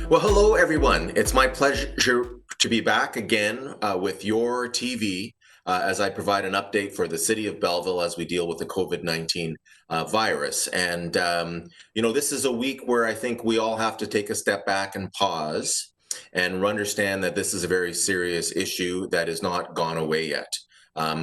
Well, hello everyone. It's my pleasure to be back again with YourTV as I provide an update for the City of Belleville as we deal with the COVID-19 virus. And, this is a week where I think we all have to take a step back and pause and understand that this is a very serious issue that has not gone away yet.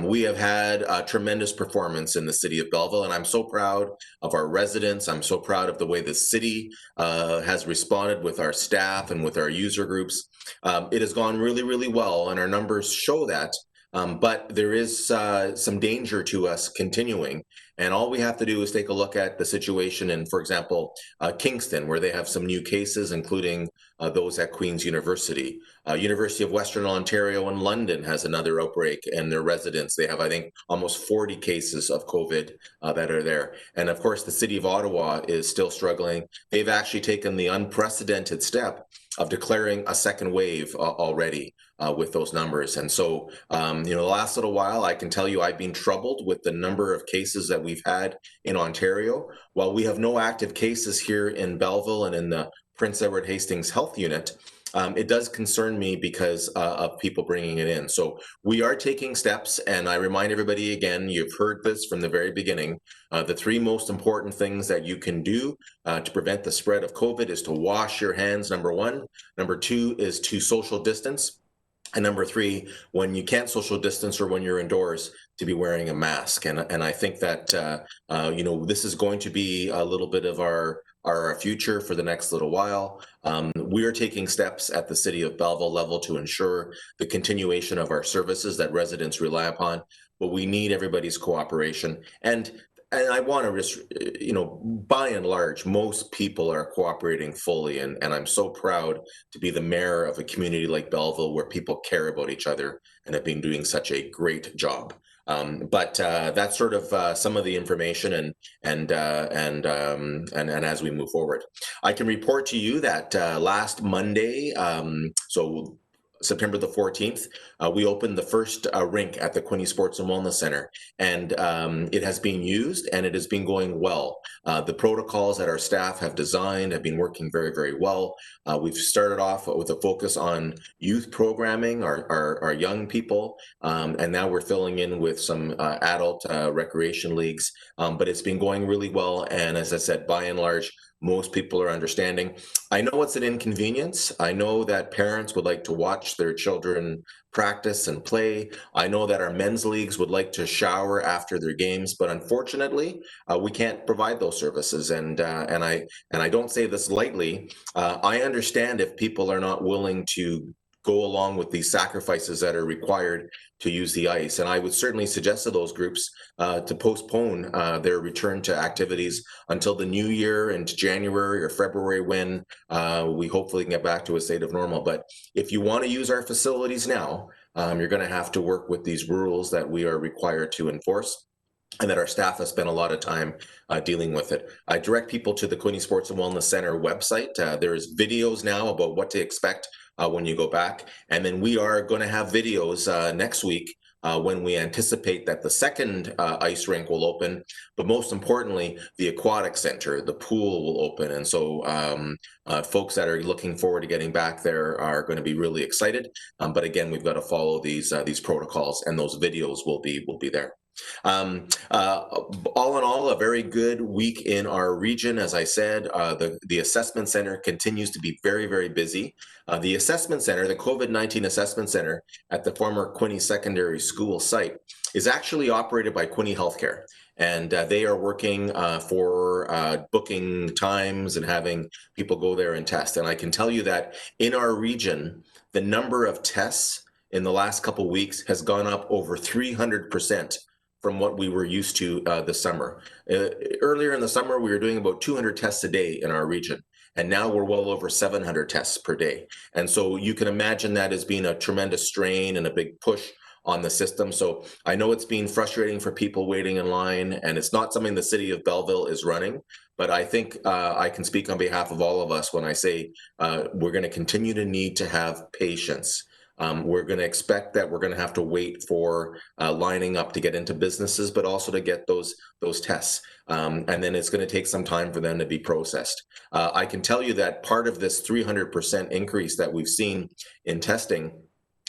We have had a tremendous performance in the City of Belleville, and I'm so proud of our residents. I'm so proud of the way the city has responded with our staff and with our user groups. It has gone really, really well, and our numbers show that. But there is some danger to us continuing. And all we have to do is take a look at the situation in, for example, Kingston, where they have some new cases, including those at Queen's University. University of Western Ontario in London has another outbreak, and their residents, they have, I think, almost 40 cases of COVID that are there. And of course, the City of Ottawa is still struggling. They've actually taken the unprecedented step of declaring a second wave already with those numbers. And so, the last little while, I can tell you I've been troubled with the number of cases that we've had in Ontario. While we have no active cases here in Belleville and in the Prince Edward Hastings Health Unit, it does concern me because of people bringing it in. So we are taking steps, and I remind everybody again, you've heard this from the very beginning, the three most important things that you can do to prevent the spread of COVID is to wash your hands, number one. Number two is to social distance. And number three, when you can't social distance or when you're indoors, to be wearing a mask. And I think that, this is going to be a little bit of our future for the next little while. We are taking steps at the City of Belleville level to ensure the continuation of our services that residents rely upon, but we need everybody's cooperation. And I want to just, by and large, most people are cooperating fully. And I'm so proud to be the mayor of a community like Belleville where people care about each other and have been doing such a great job. But that's sort of some of the information and as we move forward. I can report to you that last Monday, so September the 14th, we opened the first rink at the Quinte Sports and Wellness Center, and it has been used and it has been going well. The protocols that our staff have designed have been working very, very well. We've started off with a focus on youth programming, our young people, and now we're filling in with some adult recreation leagues, but it's been going really well. And as I said, by and large, most people are understanding. I know it's an inconvenience. I know that parents would like to watch their children practice and play. I know that our men's leagues would like to shower after their games, but unfortunately, we can't provide those services. And I don't say this lightly. I understand if people are not willing to go along with these sacrifices that are required to use the ice. And I would certainly suggest to those groups to postpone their return to activities until the new year into January or February when we hopefully can get back to a state of normal. But if you want to use our facilities now, you're going to have to work with these rules that we are required to enforce, and that our staff has spent a lot of time dealing with it. I direct people to the Quinte Sports and Wellness Center website. There's videos now about what to expect when you go back. And then we are going to have videos next week when we anticipate that the second ice rink will open, but most importantly, the aquatic center, the pool will open. And so folks that are looking forward to getting back there are going to be really excited. But again, we've got to follow these protocols, and those videos will be there. All in all, a very good week in our region. As I said, the assessment center continues to be very, very busy. The assessment center, the COVID-19 assessment center at the former Quinte Secondary School site, is actually operated by Quinte Healthcare. And they are working for booking times and having people go there and test. And I can tell you that in our region, the number of tests in the last couple of weeks has gone up over 300% from what we were used to this summer. Earlier in the summer, we were doing about 200 tests a day in our region, and now we're well over 700 tests per day. And so you can imagine that as being a tremendous strain and a big push on the system. So I know it's been frustrating for people waiting in line, and it's not something the City of Belleville is running, but I think I can speak on behalf of all of us when I say we're going to continue to need to have patience. We're going to expect that we're going to have to wait for lining up to get into businesses, but also to get those tests. And then it's going to take some time for them to be processed. I can tell you that part of this 300% increase that we've seen in testing,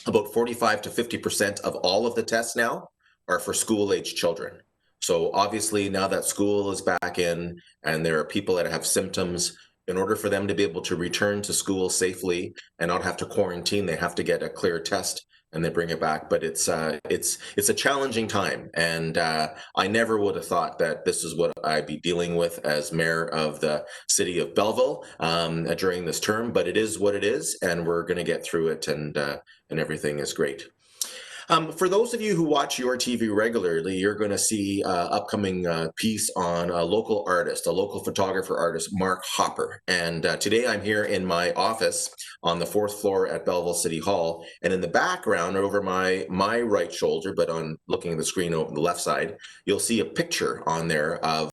about 45 to 50% of all of the tests now are for school-age children. So obviously now that school is back in and there are people that have symptoms, in order for them to be able to return to school safely and not have to quarantine, they have to get a clear test and they bring it back. But it's a challenging time, and I never would have thought that this is what I'd be dealing with as mayor of the City of Belleville during this term. But it is what it is, and we're going to get through it, and everything is great. For those of you who watch YourTV regularly, you're going to see upcoming piece on a local artist, a local photographer artist, Mark Hopper. And today I'm here in my office on the 4th floor at Belleville City Hall. And in the background, over my right shoulder, but on looking at the screen over the left side, you'll see a picture on there of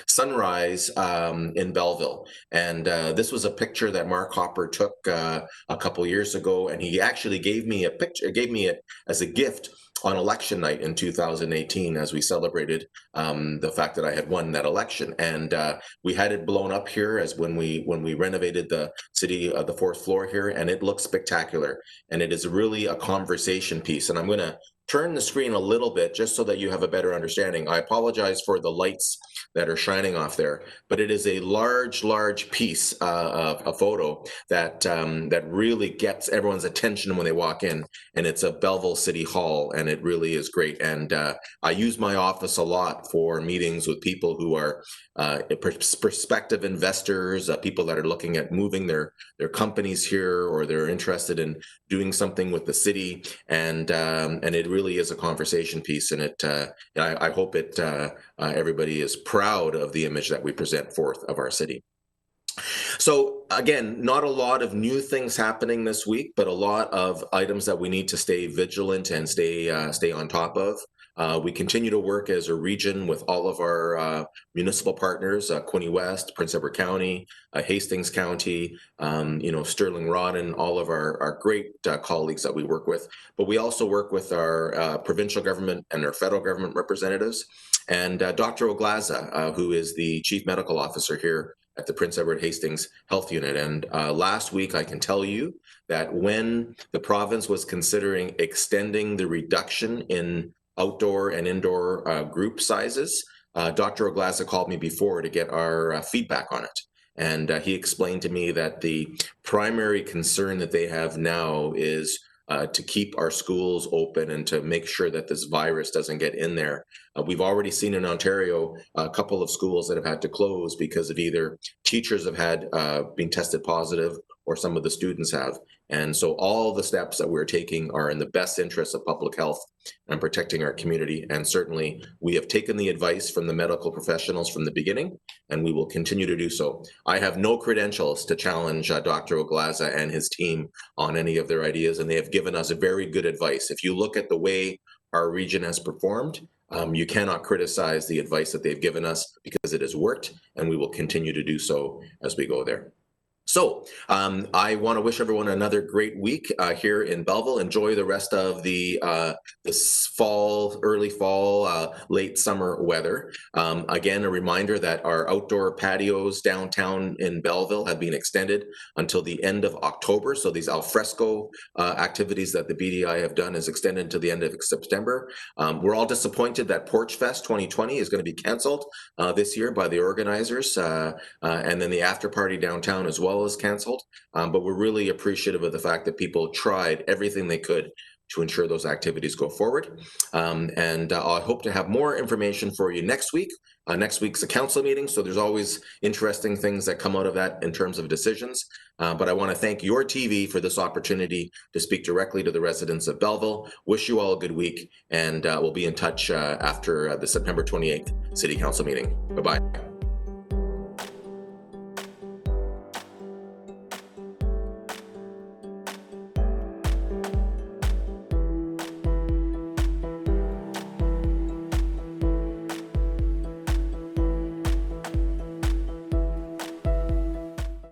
sunrise in Belleville. And this was a picture that Mark Hopper took a couple years ago, and he actually gave me a picture, gave me it as a gift on election night in 2018 as we celebrated the fact that I had won that election. And we had it blown up here as when we renovated the city, the 4th floor here, and it looks spectacular. And it is really a conversation piece. And I'm going to turn the screen a little bit just so that you have a better understanding. I apologize for the lights that are shining off there, but it is a large piece of a photo that that really gets everyone's attention when they walk in, and it's a Belleville City Hall, and it really is great. And I use my office a lot for meetings with people who are prospective investors, people that are looking at moving their companies here, or they're interested in doing something with the city, and it really is a conversation piece, and I hope everybody is proud of the image that we present forth of our city. So again, not a lot of new things happening this week, but a lot of items that we need to stay vigilant and stay on top of. We continue to work as a region with all of our municipal partners, Quinte West, Prince Edward County, Hastings County, Sterling Rod, and all of our great colleagues that we work with. But we also work with our provincial government and our federal government representatives, and Dr. Oglaza, who is the Chief Medical Officer here at the Prince Edward Hastings Health Unit. And last week, I can tell you that when the province was considering extending the reduction in outdoor and indoor group sizes, Dr. Oglaza called me before to get our feedback on it. And he explained to me that the primary concern that they have now is to keep our schools open and to make sure that this virus doesn't get in there. We've already seen in Ontario a couple of schools that have had to close because of either teachers have had been tested positive or some of the students have. And so all the steps that we're taking are in the best interest of public health and protecting our community. And certainly we have taken the advice from the medical professionals from the beginning, and we will continue to do so. I have no credentials to challenge Dr. Oglaza and his team on any of their ideas, and they have given us very good advice. If you look at the way our region has performed, you cannot criticize the advice that they've given us because it has worked, and we will continue to do so as we go there. So I want to wish everyone another great week here in Belleville. Enjoy the rest of this fall, early fall, late summer weather. Again, a reminder that our outdoor patios downtown in Belleville have been extended until the end of October. So these alfresco activities that the BDI have done is extended to the end of September. We're all disappointed that Porch Fest 2020 is going to be canceled this year by the organizers, and then the after party downtown as well is canceled, but we're really appreciative of the fact that people tried everything they could to ensure those activities go forward. And I hope to have more information for you next week. Next week's a council meeting, so there's always interesting things that come out of that in terms of decisions. But I want to thank YourTV for this opportunity to speak directly to the residents of Belleville. Wish you all a good week, and we'll be in touch after the September 28th City Council meeting. Bye-bye.